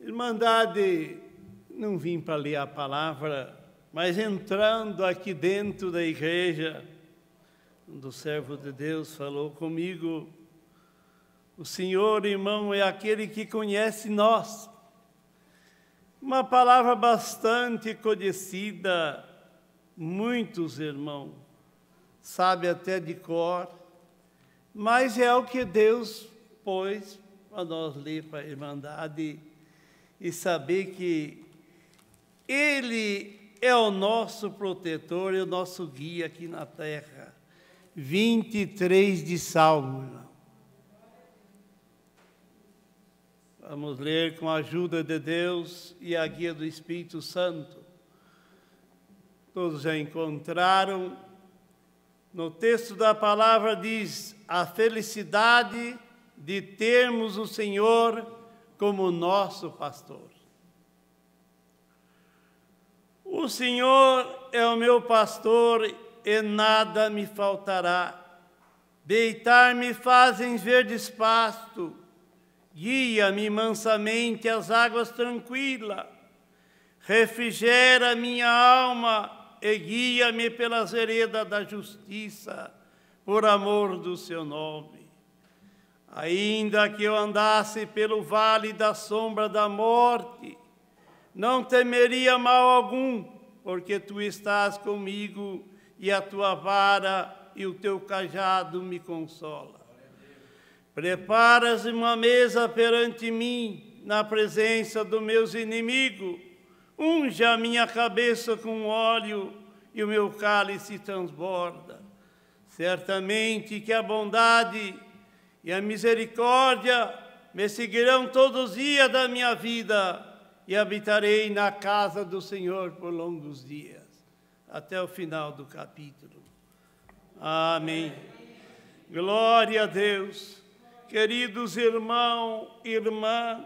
Irmandade, não vim para ler a palavra, mas entrando aqui dentro da igreja, quando o servo de Deus falou comigo, o Senhor, irmão, é aquele que conhece nós. Uma palavra bastante conhecida, muitos irmãos sabem até de cor, mas é o que Deus pôs para nós ler para a Irmandade e saber que Ele é o nosso protetor e o nosso guia aqui na terra. 23 de Salmo, irmão. Vamos ler com a ajuda de Deus e a guia do Espírito Santo. Todos já encontraram. No texto da palavra diz: a felicidade de termos o Senhor como nosso pastor. O Senhor é o meu pastor e nada me faltará. Deitar-me fazem verdes pasto, guia-me mansamente às águas tranquilas, refrigera minha alma e guia-me pelas veredas da justiça, por amor do seu nome. Ainda que eu andasse pelo vale da sombra da morte, não temeria mal algum, porque tu estás comigo e a tua vara e o teu cajado me consola. Preparas uma mesa perante mim, na presença dos meus inimigos. Unge a minha cabeça com óleo e o meu cálice transborda. Certamente que a bondade e a misericórdia me seguirão todos os dias da minha vida e habitarei na casa do Senhor por longos dias. Até o final do capítulo. Amém. Glória a Deus. Queridos irmãos e irmãs,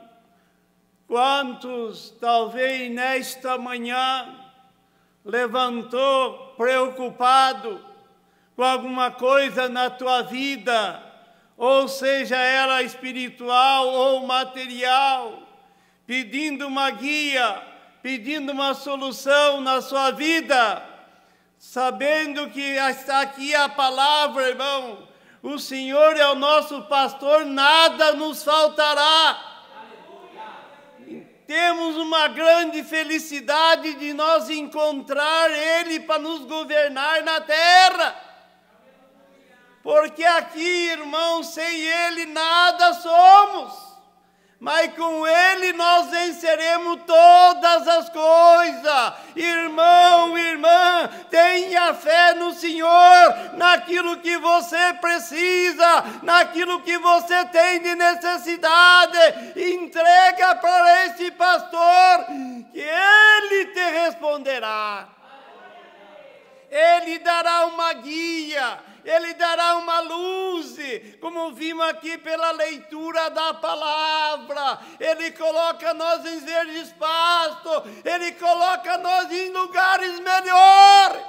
quantos talvez nesta manhã levantou preocupado com alguma coisa na tua vida, ou seja ela espiritual ou material, pedindo uma guia, pedindo uma solução na sua vida, sabendo que está aqui a palavra, irmão, o Senhor é o nosso pastor, nada nos faltará. Temos uma grande felicidade de nós encontrar Ele para nos governar na terra. Porque aqui, irmão, sem Ele nada somos. Mas com Ele nós venceremos todas as coisas. Irmão, irmã, tenha fé no Senhor, naquilo que você precisa, naquilo que você tem de necessidade. Entrega para esse pastor, que Ele te responderá. Ele dará uma guia, Ele dará uma luz, como vimos aqui pela leitura da palavra. Ele coloca nós em verdes pastos, Ele coloca nós em lugares melhores,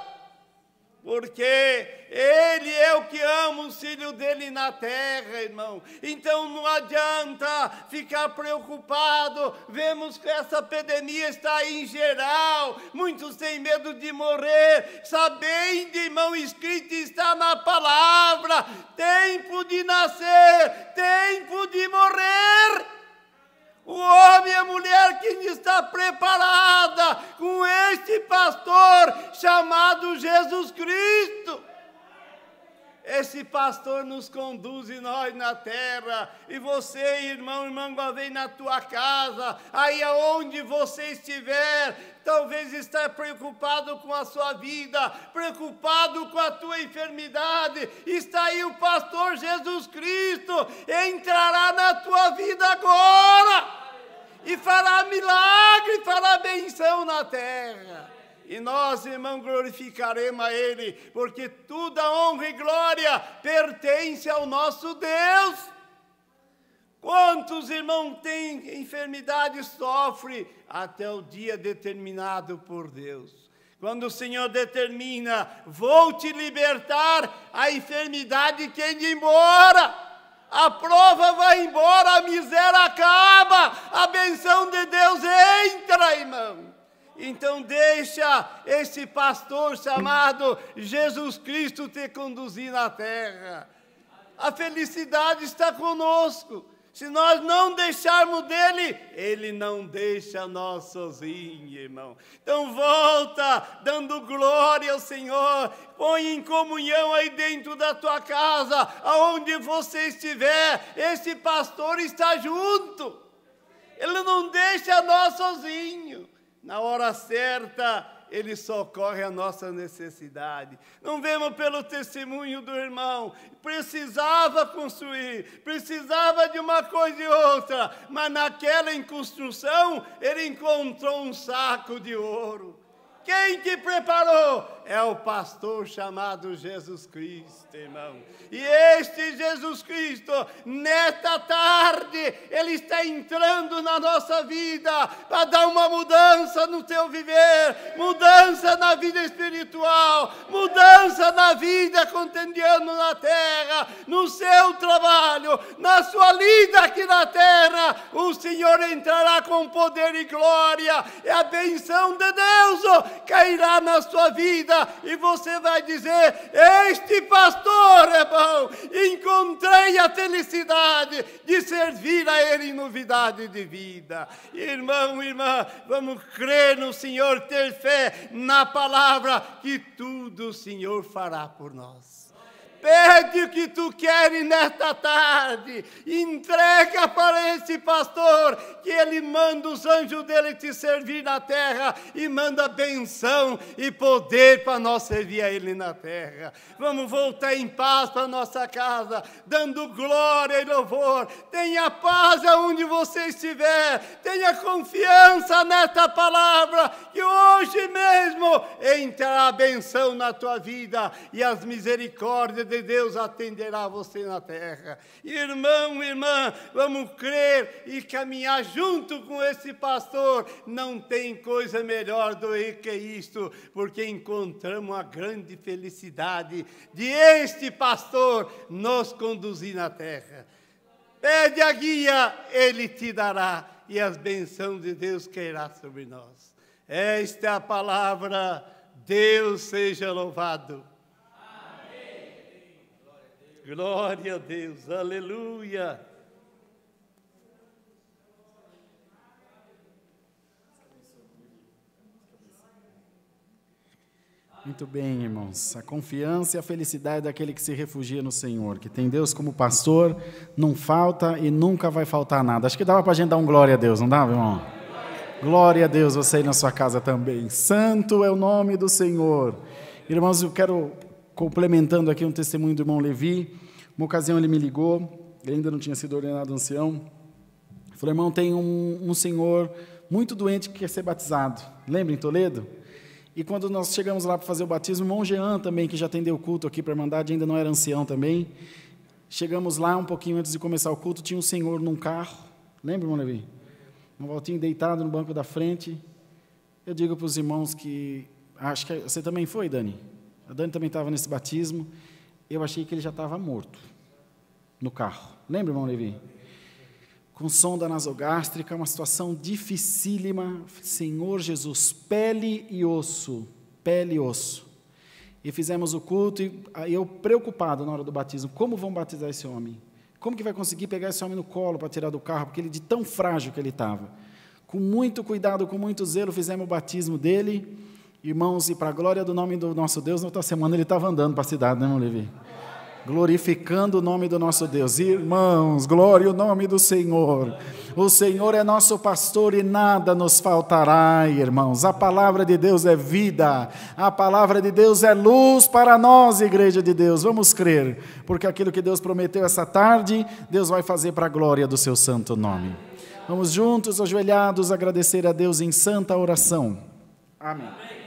porque Ele é o que ama os filhos dele na terra, irmão. Então não adianta ficar preocupado. Vemos que essa epidemia está aí em geral. Muitos têm medo de morrer. Sabendo, irmão, escrito está na palavra: tempo de nascer, tempo de morrer. O homem e a mulher que está preparada com este pastor chamado Jesus Cristo. Esse pastor nos conduz e nós na terra. E você, irmão, irmã, vem na tua casa, aí aonde você estiver, talvez está preocupado com a sua vida, preocupado com a tua enfermidade. Está aí o pastor Jesus Cristo, entrará na tua vida agora e fará milagre, fará benção na terra. E nós, irmão, glorificaremos a Ele, porque toda honra e glória pertence ao nosso Deus. Quantos, irmãos, têm enfermidade e sofrem até o dia determinado por Deus? Quando o Senhor determina: vou te libertar, a enfermidade quer ir embora. A prova vai embora, a miséria acaba, a benção de Deus entra, irmão. Então deixa esse pastor chamado Jesus Cristo te conduzir na terra. A felicidade está conosco. Se nós não deixarmos dele, ele não deixa nós sozinhos, irmão. Então volta, dando glória ao Senhor. Põe em comunhão aí dentro da tua casa, aonde você estiver. Esse pastor está junto. Ele não deixa nós sozinhos. Na hora certa, ele socorre a nossa necessidade. Não vemos pelo testemunho do irmão, precisava construir, precisava de uma coisa e outra, mas naquela em construção, ele encontrou um saco de ouro. Quem te preparou? É o pastor chamado Jesus Cristo, irmão. E este Jesus Cristo, nesta tarde, ele está entrando na nossa vida para dar uma mudança no teu viver, mudança na vida espiritual, mudança na vida cotidiana na terra, no seu trabalho, na sua lida aqui na terra. O Senhor entrará com poder e glória, e a benção de Deus cairá na sua vida, e você vai dizer: este pastor é bom, encontrei a felicidade de servir a ele em novidade de vida. Irmão, irmã, vamos crer no Senhor, ter fé na palavra, que tudo o Senhor fará por nós. Pede o que tu queres nesta tarde, entrega para esse pastor, que ele manda os anjos dele te servir na terra, e manda benção e poder para nós servir a ele na terra. Vamos voltar em paz para nossa casa, dando glória e louvor. Tenha paz aonde você estiver, tenha confiança nesta palavra, que hoje mesmo entrará a benção na tua vida, e as misericórdias de Deus atenderá você na terra. Irmão, irmã, vamos crer e caminhar junto com esse pastor. Não tem coisa melhor do que isto, porque encontramos a grande felicidade de este pastor nos conduzir na terra. Pede a guia, ele te dará, e as bênçãos de Deus cairá sobre nós. Esta é a palavra. Deus seja louvado. Glória a Deus, aleluia. Muito bem, irmãos. A confiança e a felicidade daquele que se refugia no Senhor, que tem Deus como pastor, não falta e nunca vai faltar nada. Acho que dava para a gente dar um glória a Deus, não dava, irmão? Glória a Deus, você aí na sua casa também. Santo é o nome do Senhor. Irmãos, eu quero, complementando aqui um testemunho do irmão Levi. Uma ocasião ele me ligou, ele ainda não tinha sido ordenado ancião. Falou: irmão, tem um senhor muito doente que quer ser batizado. Lembra, em Toledo? E quando nós chegamos lá para fazer o batismo, o irmão Jean também, que já atendeu o culto aqui para a Irmandade, ainda não era ancião também. Chegamos lá um pouquinho antes de começar o culto, tinha um senhor num carro. Lembra, irmão Levi? Um voltinho deitado no banco da frente. Eu digo para os irmãos que... Acho que você também foi, Dani? A Dani também estava nesse batismo. Eu achei que ele já estava morto no carro. Lembra, irmão Levi? Com sonda nasogástrica, uma situação dificílima. Senhor Jesus, pele e osso, pele e osso. E fizemos o culto, e eu preocupado na hora do batismo, como vão batizar esse homem? Como que vai conseguir pegar esse homem no colo para tirar do carro, porque ele de tão frágil que ele estava. Com muito cuidado, com muito zelo, fizemos o batismo dele. Irmãos, e para a glória do nome do nosso Deus, na outra semana ele estava andando para a cidade, né, irmão Levi? Glorificando o nome do nosso Deus. Irmãos, glória ao nome do Senhor. O Senhor é nosso pastor e nada nos faltará, irmãos. A palavra de Deus é vida. A palavra de Deus é luz para nós, igreja de Deus. Vamos crer, porque aquilo que Deus prometeu essa tarde, Deus vai fazer para a glória do seu santo nome. Vamos juntos, ajoelhados, agradecer a Deus em santa oração. Amém.